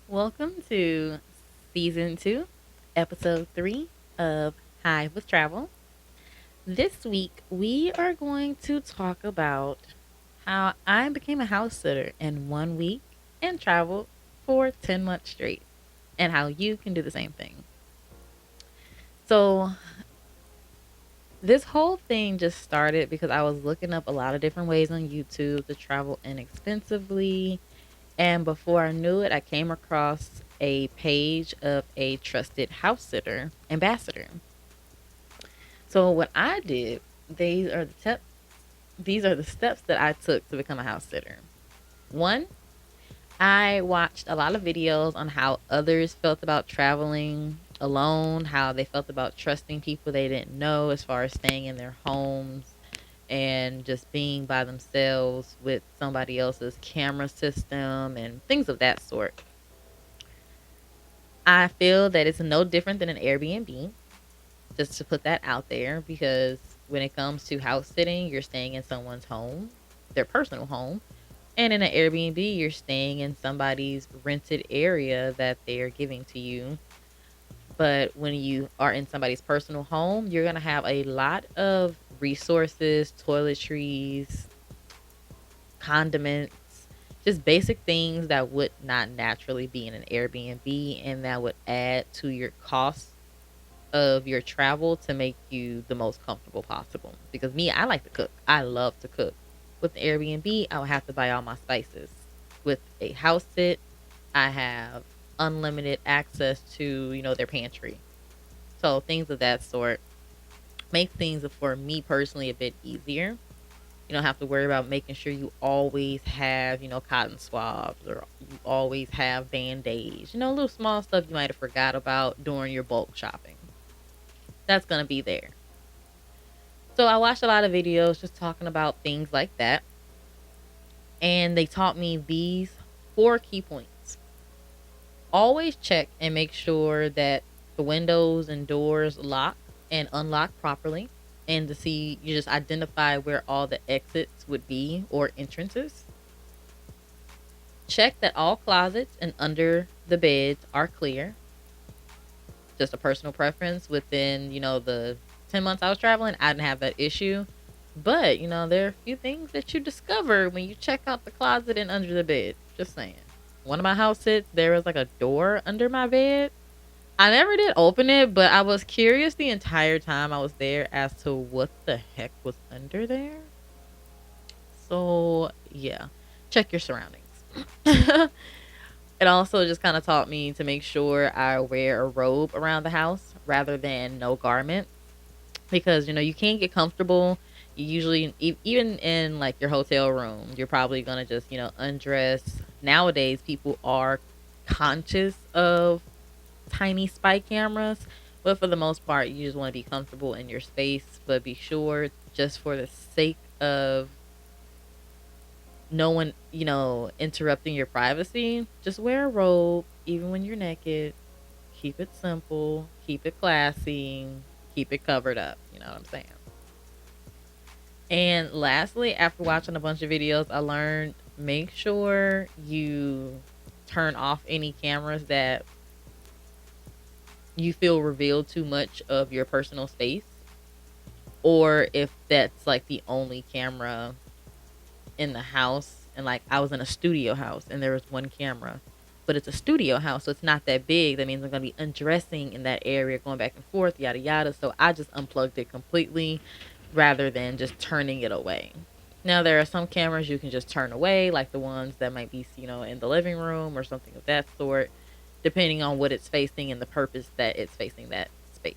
Welcome to season 2, episode 3 of Hive with Travel. This week, we are going to talk about how I became a house sitter in 1 week and traveled for 10 months straight, and how you can do the same thing. So, this whole thing just started because I was looking up a lot of different ways on YouTube to travel inexpensively. And before I knew it, I came across a page of a trusted house sitter ambassador. So what I did, these are the steps. These are the steps that I took to become a house sitter. One, I watched a lot of videos on how others felt about traveling alone, how they felt about trusting people they didn't know as far as staying in their homes and just being by themselves with somebody else's camera system and things of that sort. I feel that it's no different than an Airbnb, just to put that out there, because when it comes to house sitting, you're staying in someone's home, their personal home. And in an Airbnb, you're staying in somebody's rented area that they're giving to you. But when you are in somebody's personal home, you're going to have a lot of resources, toiletries, condiments, just basic things that would not naturally be in an Airbnb, and that would add to your cost of your travel to make you the most comfortable possible. Because me, I like to cook. I love to cook. With the Airbnb, I would have to buy all my spices. With a house sit, I have unlimited access to, their pantry. So things of that sort make things for me personally a bit easier. You don't have to worry about making sure you always have, cotton swabs, or you always have band-aids, little small stuff you might have forgot about during your bulk shopping. That's going to be there. So I watched a lot of videos just talking about things like that. And they taught me these 4 key points. Always check and make sure that the windows and doors lock and unlock properly. And to see, you just identify where all the exits would be or entrances. Check that all closets and under the beds are clear. Just a personal preference. Within, the 10 months I was traveling, I didn't have that issue. But, there are a few things that you discover when you check out the closet and under the bed. Just saying. One of my house sits, there was like a door under my bed. I never did open it, but I was curious the entire time I was there as to what the heck was under there. So, yeah, check your surroundings. It also just kind of taught me to make sure I wear a robe around the house rather than no garment, because you can't get comfortable. You usually, even in like your hotel room, you're probably gonna just undress. Nowadays, people are conscious of tiny spy cameras, but for the most part, you just want to be comfortable in your space. But be sure, just for the sake of no one, interrupting your privacy, just wear a robe even when you're naked. Keep it simple, keep it classy, keep it covered up. You know what I'm saying? And lastly, after watching a bunch of videos, I learned, make sure you turn off any cameras that you feel reveal too much of your personal space, or if that's like the only camera in the house. And like, I was in a studio house and there was one camera, but it's a studio house, so it's not that big. That means I'm going to be undressing in that area, going back and forth, yada yada. So I just unplugged it completely rather than just turning it away. Now, there are some cameras you can just turn away, like the ones that might be, in the living room or something of that sort, depending on what it's facing and the purpose that it's facing that space.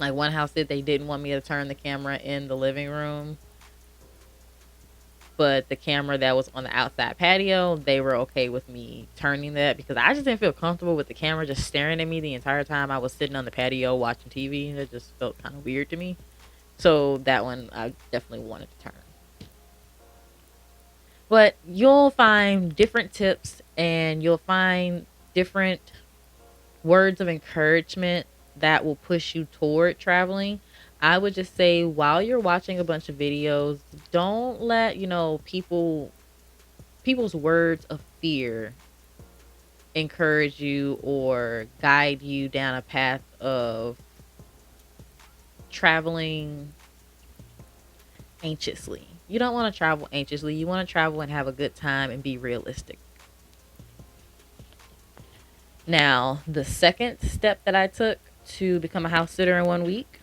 Like, one house said they didn't want me to turn the camera in the living room, but the camera that was on the outside patio, they were okay with me turning that, because I just didn't feel comfortable with the camera just staring at me the entire time I was sitting on the patio watching TV. It just felt kind of weird to me. So that one I definitely wanted to turn. But you'll find different tips, and you'll find different words of encouragement that will push you toward traveling. I would just say, while you're watching a bunch of videos, don't let, people's words of fear encourage you or guide you down a path of traveling anxiously. You don't want to travel anxiously. You want to travel and have a good time and be realistic. Now, the second step that I took to become a house sitter in 1 week,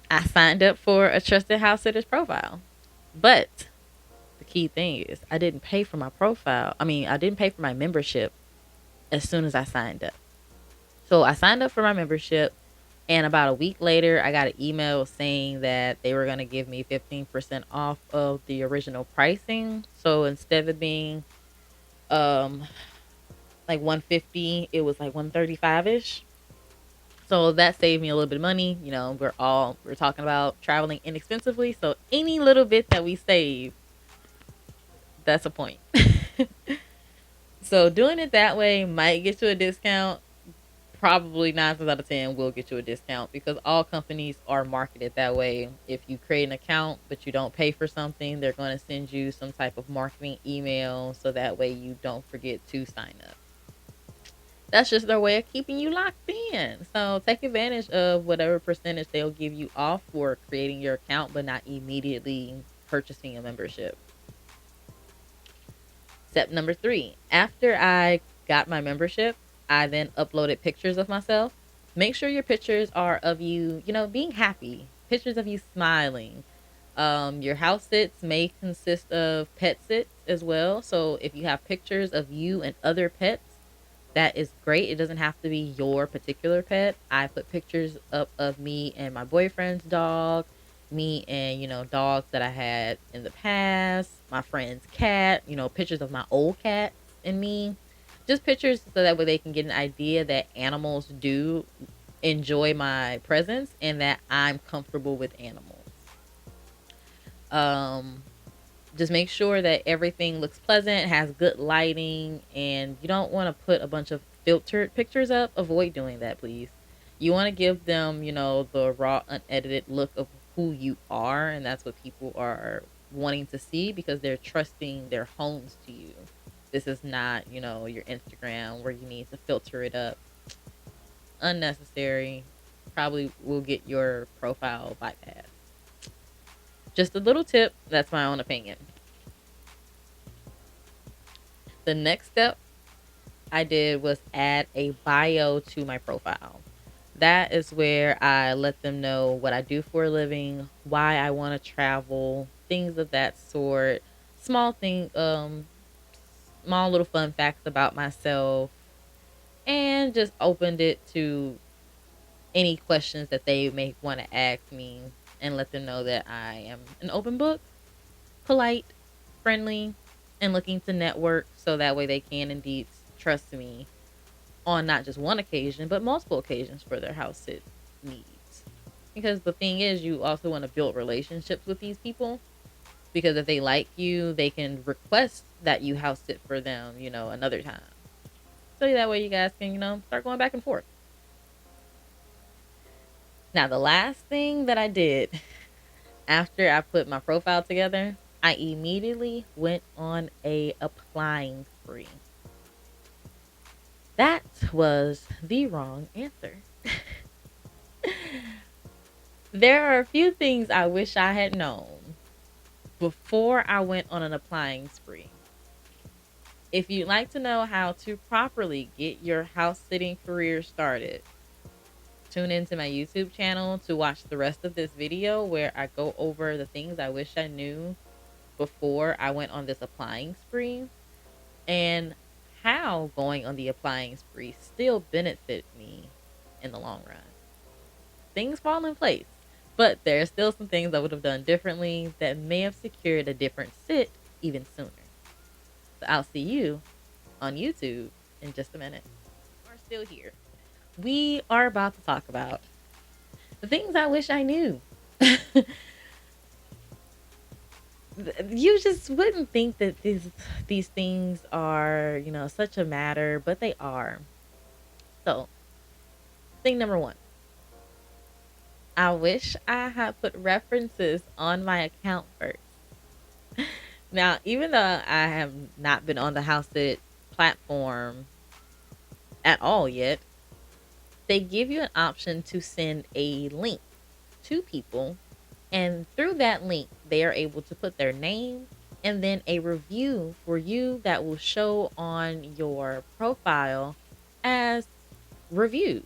I signed up for a trusted house sitter's profile. But the key thing is, I didn't pay for my profile. I didn't pay for my membership as soon as I signed up. So I signed up for my membership, and about a week later, I got an email saying that they were going to give me 15% off of the original pricing. So instead of being um like 150, it was like 135 ish. So that saved me a little bit of money. We're talking about traveling inexpensively. So any little bit that we save, that's a point. So doing it that way might get you a discount. Probably 9 times out of 10 will get you a discount because all companies are marketed that way. If you create an account but you don't pay for something, they're going to send you some type of marketing email so that way you don't forget to sign up. That's just their way of keeping you locked in. So take advantage of whatever percentage they'll give you off for creating your account but not immediately purchasing a membership. Step number 3. After I got my membership, I then uploaded pictures of myself. Make sure your pictures are of you, being happy. Pictures of you smiling. Your house sits may consist of pet sits as well. So if you have pictures of you and other pets, that is great. It doesn't have to be your particular pet. I put pictures up of me and my boyfriend's dog, me and, dogs that I had in the past, my friend's cat, pictures of my old cat and me. Just pictures so that way they can get an idea that animals do enjoy my presence and that I'm comfortable with animals. Um, just make sure that everything looks pleasant, has good lighting, and you don't want to put a bunch of filtered pictures up. Avoid doing that, please. You want to give them, the raw, unedited look of who you are, and that's what people are wanting to see because they're trusting their homes to you. This is not, your Instagram where you need to filter it up. Unnecessary. Probably will get your profile bypassed. Just a little tip. That's my own opinion. The next step I did was add a bio to my profile. That is where I let them know what I do for a living, why I want to travel, things of that sort. Small little fun facts about myself, and just opened it to any questions that they may want to ask me, and let them know that I am an open book, polite, friendly, and looking to network so that way they can indeed trust me on not just one occasion, but multiple occasions for their house sit needs. Because the thing is, you also want to build relationships with these people because if they like you, they can request that you house sit for them, another time. So that way you guys can, start going back and forth. Now, the last thing that I did after I put my profile together, I immediately went on a applying spree. That was the wrong answer. There are a few things I wish I had known before I went on an applying spree. If you'd like to know how to properly get your house sitting career started, tune into my YouTube channel to watch the rest of this video where I go over the things I wish I knew before I went on this applying spree and how going on the applying spree still benefit me in the long run. Things fall in place, but there are still some things I would have done differently that may have secured a different sit even sooner. So I'll see you on YouTube in just a minute. We're still here. We are about to talk about the things I wish I knew. You just wouldn't think that these things are, such a matter, but they are. So, thing number 1. I wish I had put references on my account first. Now, even though I have not been on the House It platform at all yet, they give you an option to send a link to people. And through that link, they are able to put their name and then a review for you that will show on your profile as reviews.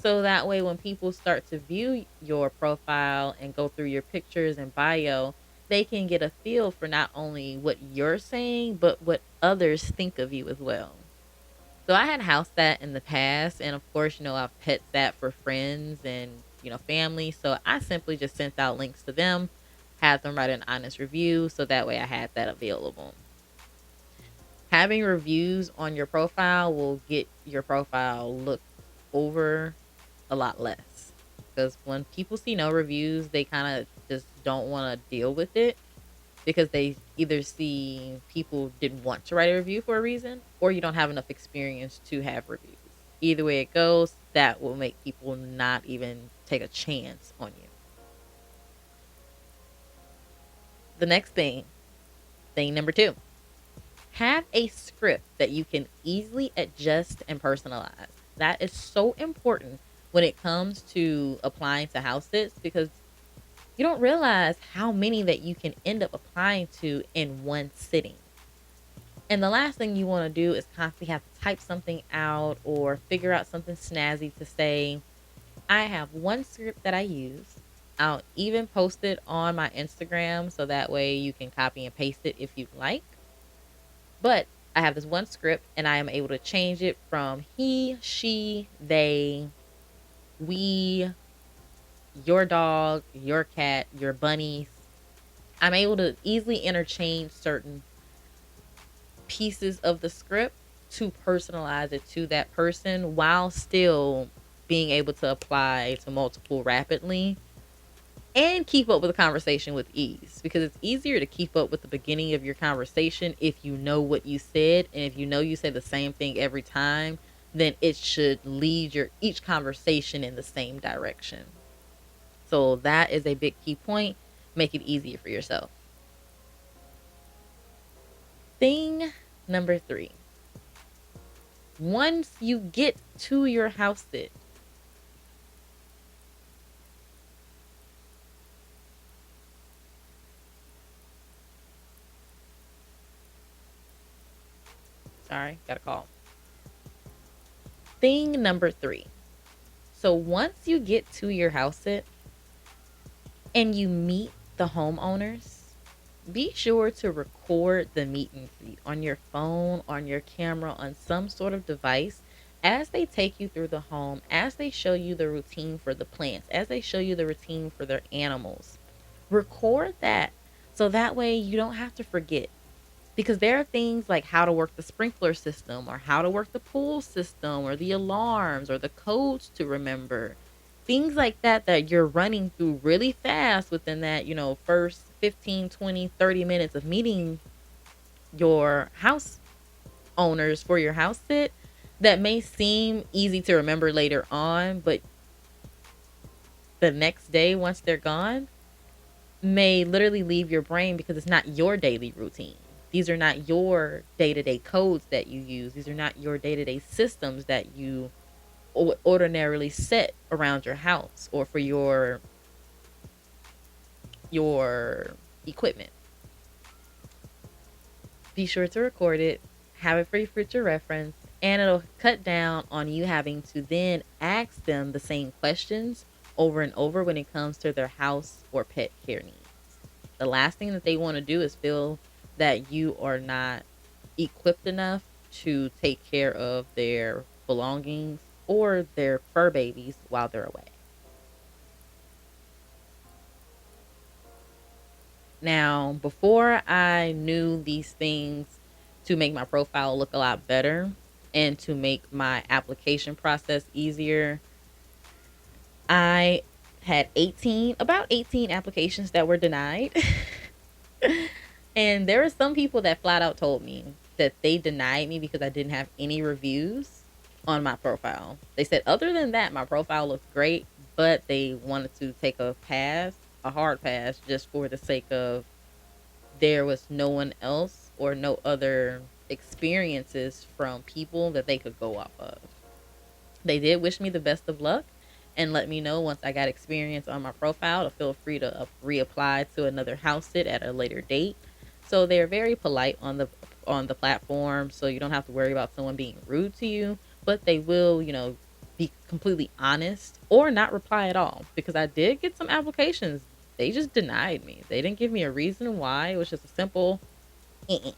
So that way, when people start to view your profile and go through your pictures and bio, they can get a feel for not only what you're saying, but what others think of you as well. So I had house sat in the past, and of course, I've pet sat for friends and family. So I simply just sent out links to them, had them write an honest review, so that way I had that available. Having reviews on your profile will get your profile looked over a lot less. Because when people see no reviews, they kind of just don't want to deal with it because they either see people didn't want to write a review for a reason or you don't have enough experience to have reviews. Either way it goes, that will make people not even take a chance on you. The next thing number two, have a script that you can easily adjust and personalize. That is so important when it comes to applying to house sits because you don't realize how many that you can end up applying to in one sitting. And the last thing you want to do is constantly have to type something out or figure out something snazzy to say. I have one script that I use. I'll even post it on my Instagram so that way you can copy and paste it if you'd like. But I have this one script and I am able to change it from he, she, they, we, your dog, your cat, your bunnies. I'm able to easily interchange certain pieces of the script to personalize it to that person while still being able to apply to multiple rapidly and keep up with the conversation with ease because it's easier to keep up with the beginning of your conversation if you know what you said, and if you know you say the same thing every time, then it should lead your each conversation in the same direction. So that is a big key point. Make it easier for yourself. Thing number three, once you get to your house sit, sorry, got a call. Thing number three. So once you get to your house sit and you meet the homeowners, be sure to record the meet and greet on your phone, on your camera, on some sort of device as they take you through the home, as they show you the routine for the plants, as they show you the routine for their animals. Record that so that way you don't have to forget. Because there are things like how to work the sprinkler system or how to work the pool system or the alarms or the codes to remember. Things like that that you're running through really fast within that, first 15, 20, 30 minutes of meeting your house owners for your house sit that may seem easy to remember later on, but the next day once they're gone may literally leave your brain because it's not your daily routine. These are not your day to day codes that you use. These are not your day to day systems that you ordinarily set around your house or for your equipment. Be sure to record it, have it for your future reference, and it'll cut down on you having to then ask them the same questions over and over when it comes to their house or pet care needs. The last thing that they want to do is feel that you are not equipped enough to take care of their belongings or their fur babies while they're away. Now, before I knew these things to make my profile look a lot better and to make my application process easier, I had about 18 applications that were denied. And there were some people that flat out told me that they denied me because I didn't have any reviews on my profile. They said, other than that, my profile looked great, but they wanted to take a hard pass, just for the sake of there was no one else or no other experiences from people that they could go off of. They did wish me the best of luck and let me know once I got experience on my profile to feel free to reapply to another house sit at a later date. So they're very polite on the platform, so you don't have to worry about someone being rude to you, but they will, be completely honest or not reply at all because I did get some applications. They just denied me. They didn't give me a reason why. It was just a simple eh.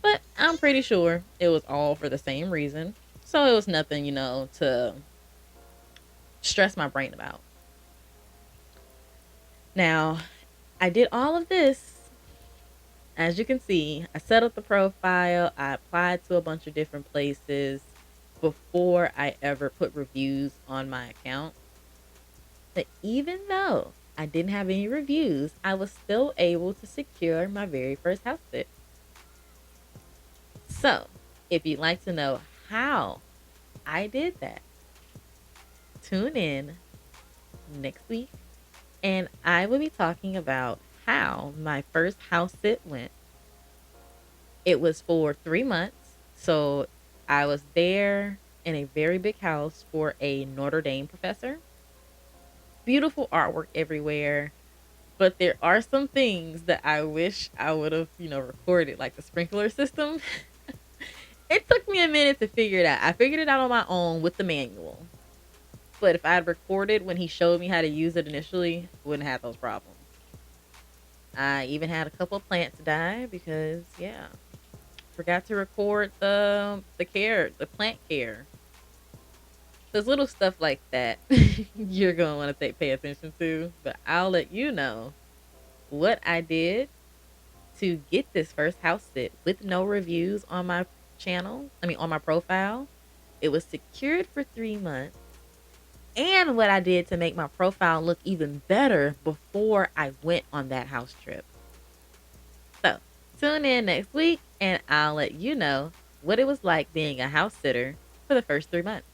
But I'm pretty sure it was all for the same reason. So it was nothing, to stress my brain about. Now, I did all of this. As you can see, I set up the profile, I applied to a bunch of different places before I ever put reviews on my account. But even though I didn't have any reviews, I was still able to secure my very first house sit. So, if you'd like to know how I did that, tune in next week and I will be talking about how my first house sit went. It was for 3 months. So I was there in a very big house for a Notre Dame professor. Beautiful artwork everywhere. But there are some things that I wish I would have, recorded, like the sprinkler system. It took me a minute to figure it out. I figured it out on my own with the manual. But if I had recorded when he showed me how to use it initially, wouldn't have those problems. I even had a couple of plants die because, yeah, forgot to record the plant care. There's little stuff like that you're gonna want to pay attention to. But I'll let you know what I did to get this first house sit with no reviews on my channel. I mean, on my profile. It was secured for 3 months, and what I did to make my profile look even better before I went on that house trip. So, tune in next week and I'll let you know what it was like being a house sitter for the first 3 months.